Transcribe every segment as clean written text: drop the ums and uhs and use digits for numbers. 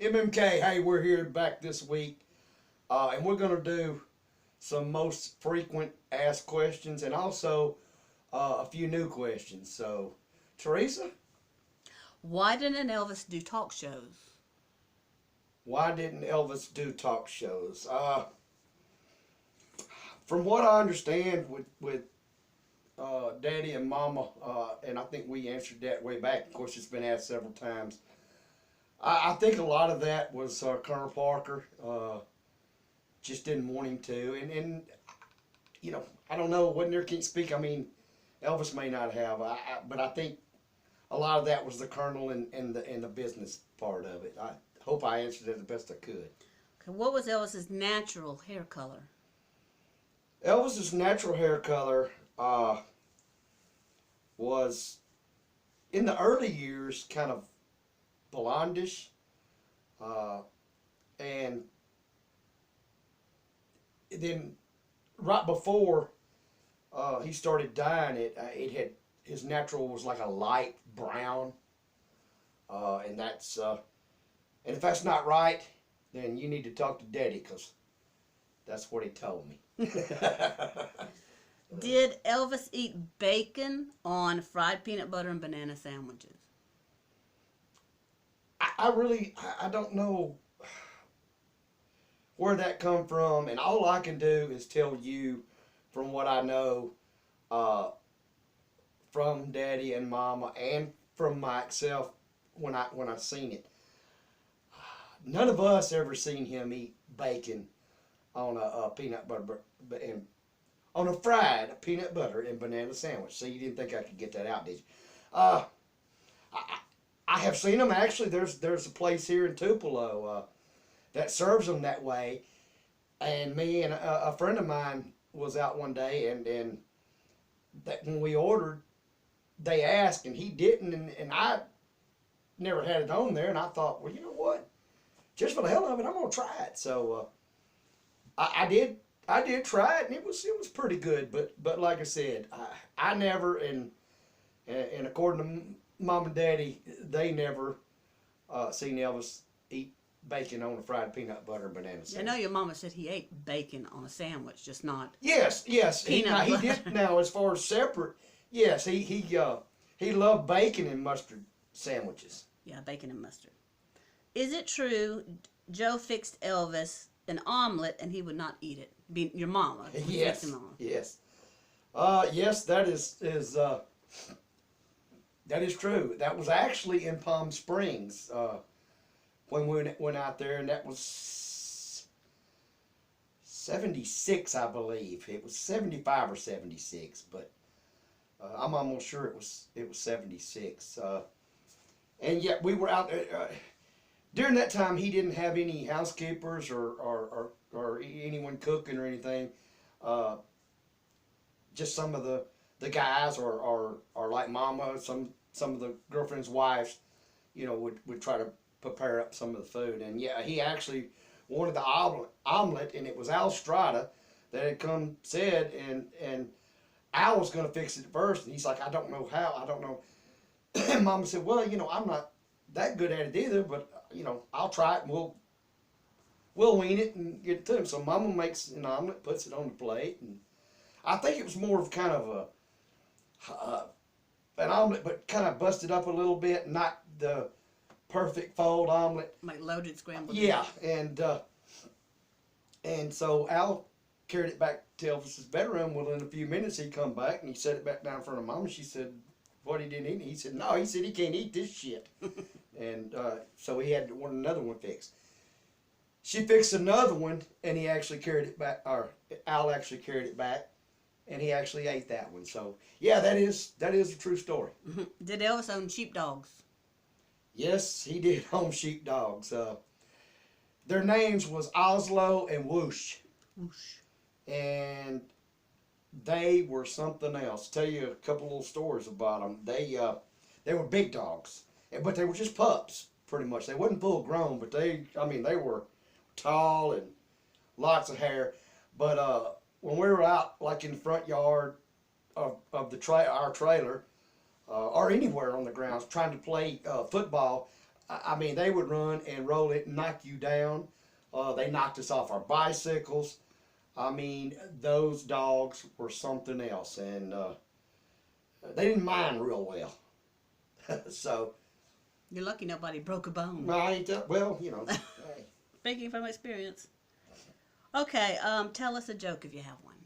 MMK, hey, we're here back this week, and we're going to do some most frequent asked questions and also a few new questions. So, Teresa, Why didn't Elvis do talk shows? why didn't Elvis do talk shows? From what I understand with Daddy and Mama, and I think we answered that way back. Of course, it's been asked several times. I think a lot of that was Colonel Parker just didn't want him to, and I don't know. Wasn't there can't speak. I mean, Elvis may not have, but I think a lot of that was the Colonel and the business part of it. I hope I answered it the best I could. Okay, what was Elvis's natural hair color? Elvis's natural hair color was in the early years kind of blondish, and then right before he started dyeing it, it had his natural was like a light brown, and that's and if that's not right, then you need to talk to Daddy because that's what he told me. Did Elvis eat bacon on fried peanut butter and banana sandwiches? I don't know where that come from, and all I can do is tell you from what I know from Daddy and Mama and from myself when I seen it. None of us ever seen him eat bacon on a peanut butter and on a fried peanut butter and banana sandwich. So you didn't think I could get that out, did you? I have seen them actually. There's a place here in Tupelo that serves them that way, and me and a friend of mine was out one day, and that when we ordered, they asked, and he didn't, and I never had it on there, and I thought, well, you know what? Just for the hell of it, I'm gonna try it. So I did try it, and it was pretty good. But like I said, I never and according to Mom and Daddy, they never seen Elvis eat bacon on a fried peanut butter and banana sandwich. I know your mama said he ate bacon on a sandwich, just not. Yes. He Peanut butter. did now as far as separate. Yes, he loved bacon and mustard sandwiches. Yeah, bacon and mustard. Is it true Joe fixed Elvis an omelet and he would not eat it? Your mama. Yes. Yes. Yes, that is that is true. That was actually in Palm Springs when we went out there, and that was 76, I believe. It was 75 or 76, but I'm almost sure it was 76. And yet we were out there. During that time, he didn't have any housekeepers or anyone cooking or anything. Just some of the guys or like Mama, some of the girlfriends' wives, would try to prepare up some of the food. And yeah, he actually wanted the omelet, and it was Al Strada that had come said, and Al was going to fix it first, and he's like, I don't know how, I don't know. And Mama said, well, I'm not that good at it either, but I'll try it, and we'll wean it and get it to him. So Mama makes an omelet, puts it on the plate, and I think it was more of kind of an omelet, but kind of busted up a little bit, not the perfect fold omelet. Like loaded scrambled Yeah, eggs. and so Al carried it back to Elvis's bedroom. Well, in a few minutes he come back and he set it back down in front of Mama. She said, "What, he didn't eat it?" He said, "No." He said he can't eat this shit, and so he had to want another one fixed. She fixed another one, and he actually carried it back, or Al actually carried it back, and he actually ate that one. So yeah, that is a true story. Did Elvis own sheepdogs? Yes, he did own sheepdogs. Their names was Oslo and Whoosh, Whoosh. and they were something else. Tell you a couple little stories about them. They were big dogs, but they were just pups, pretty much. They wasn't full grown, but they were tall and lots of hair. But when we were out, like in the front yard of our trailer, or anywhere on the grounds, trying to play football, I mean, they would run and roll it and knock you down. They knocked us off our bicycles. I mean, those dogs were something else, and they didn't mind real well. So You're lucky nobody broke a bone. I ain't well, you know. Hey. Speaking from experience. Okay, tell us a joke if you have one.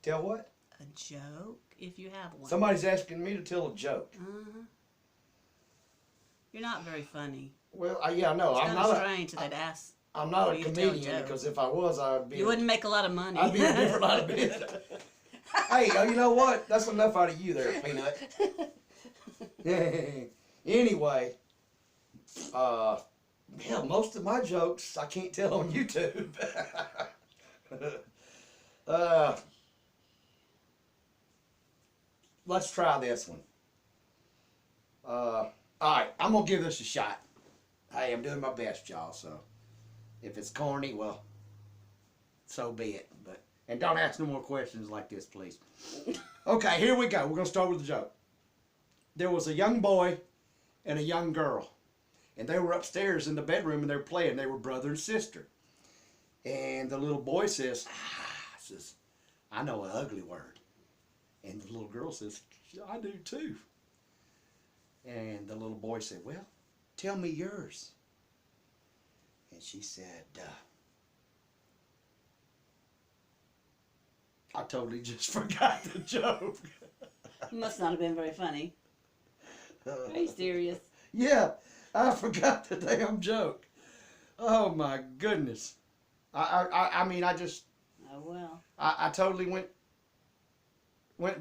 Tell what? A joke if you have one. Somebody's asking me to tell a joke. Uh-huh. You're not very funny. Well, yeah, I know. It's I'm kind of not. strange that they'd ask. I'm not for a you to tell a comedian joke. because if I was, I'd be. You wouldn't make a lot of money. I'd be a different line of business. Hey, you know what? That's enough out of you there, Peanut. Anyway, yeah, most of my jokes I can't tell on YouTube. Let's try this one. All right, I'm gonna give this a shot. Hey, I'm doing my best, y'all. So if it's corny, well, so be it. And don't ask no more questions like this, please. Okay, here we go. We're gonna start with the joke. There was a young boy and a young girl, and they were upstairs in the bedroom and they were playing. They were brother and sister. And the little boy says, I know an ugly word. And the little girl says, I do too. And the little boy said, well, tell me yours. And she said, I totally just forgot the joke. Must not have been very funny. Are you serious? Yeah, I forgot the damn joke. Oh my goodness. I mean, I just. Oh well. I totally went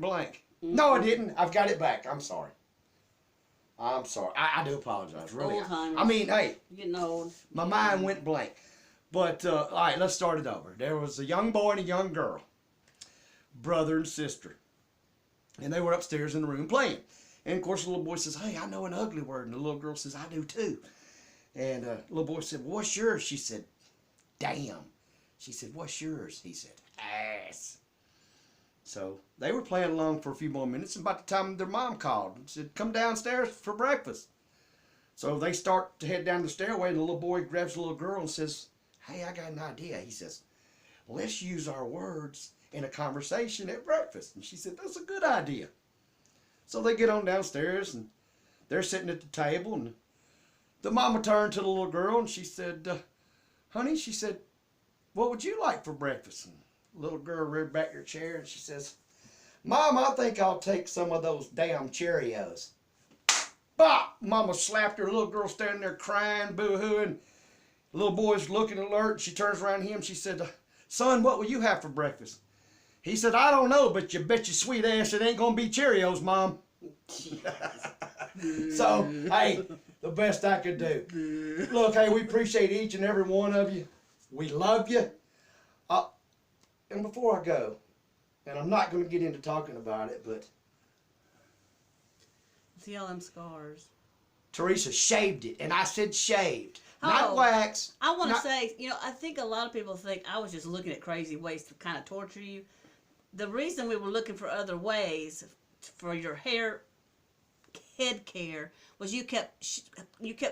blank. Mm-hmm. No, I didn't. I've got it back. I'm sorry. I'm sorry. I do apologize. Really. Old timers. I mean, hey. You're getting old. My mind went blank. But, all right, let's start it over. There was a young boy and a young girl. Brother and sister. And they were upstairs in the room playing. And, of course, the little boy says, hey, I know an ugly word. And the little girl says, I do too. And the little boy said, well, what's yours? She said, damn. She said, what's yours? He said, ass. So they were playing along for a few more minutes, and by the time their mom called and said, come downstairs for breakfast. So they start to head down the stairway, and the little boy grabs the little girl and says, hey, I got an idea. He says, let's use our words in a conversation at breakfast. And she said, that's a good idea. So they get on downstairs, and they're sitting at the table, and the mama turned to the little girl, and she said, honey, she said, what would you like for breakfast? And the little girl reared back her chair, and she says, Mom, I think I'll take some of those damn Cheerios. Bop! Mama slapped her. Little girl standing there crying, boo-hooing. The little boy's looking alert. She turns around to him. She said, son, what will you have for breakfast? He said, I don't know, but you bet your sweet ass it ain't going to be Cheerios, Mom. So, hey, the best I could do. Look, hey, we appreciate each and every one of you. We love you. And before I go, and I'm not going to get into talking about it, but See all them scars. Teresa shaved it, and I said shaved, not wax. I want to say, I think a lot of people think I was just looking at crazy ways to kind of torture you. The reason we were looking for other ways for your head care was you kept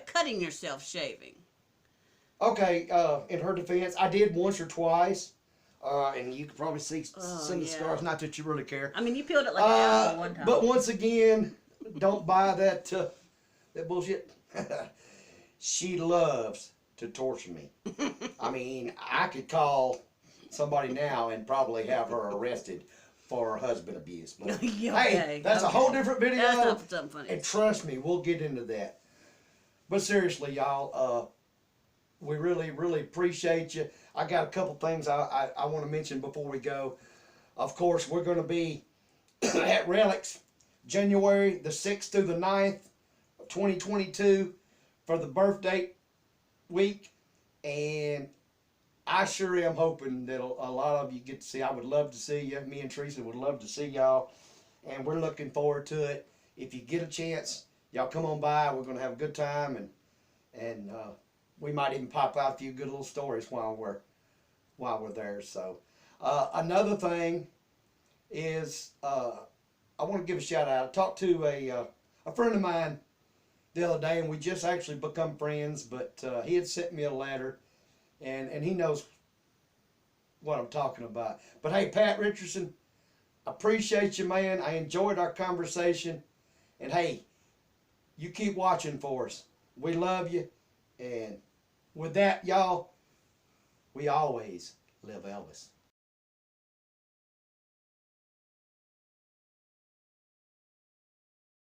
cutting yourself shaving. Okay, in her defense, I did once or twice, and you can probably see some of the scars. Not that you really care. I mean, you peeled it like an apple one time. But once again, don't buy that bullshit. She loves to torture me. I mean, I could call somebody now and probably have her arrested for husband abuse. But hey, that's a whole different video. That's not something funny. And trust me, we'll get into that. But seriously, y'all, we really, really appreciate you. I got a couple things I want to mention before we go. Of course, we're going to be at Relics January the 6th through the 9th of 2022 for the birthday week. And I sure am hoping that a lot of you get to see. I would love to see you. Me and Teresa would love to see y'all. And we're looking forward to it. If you get a chance, y'all come on by. We're going to have a good time. And we might even pop out a few good little stories while we're there. So another thing is I want to give a shout out. I talked to a friend of mine the other day, and we just actually become friends. But he had sent me a letter, and he knows what I'm talking about. But hey, Pat Richardson, appreciate you, man. I enjoyed our conversation, and hey, you keep watching for us. We love you, and with that, y'all, we always live Elvis.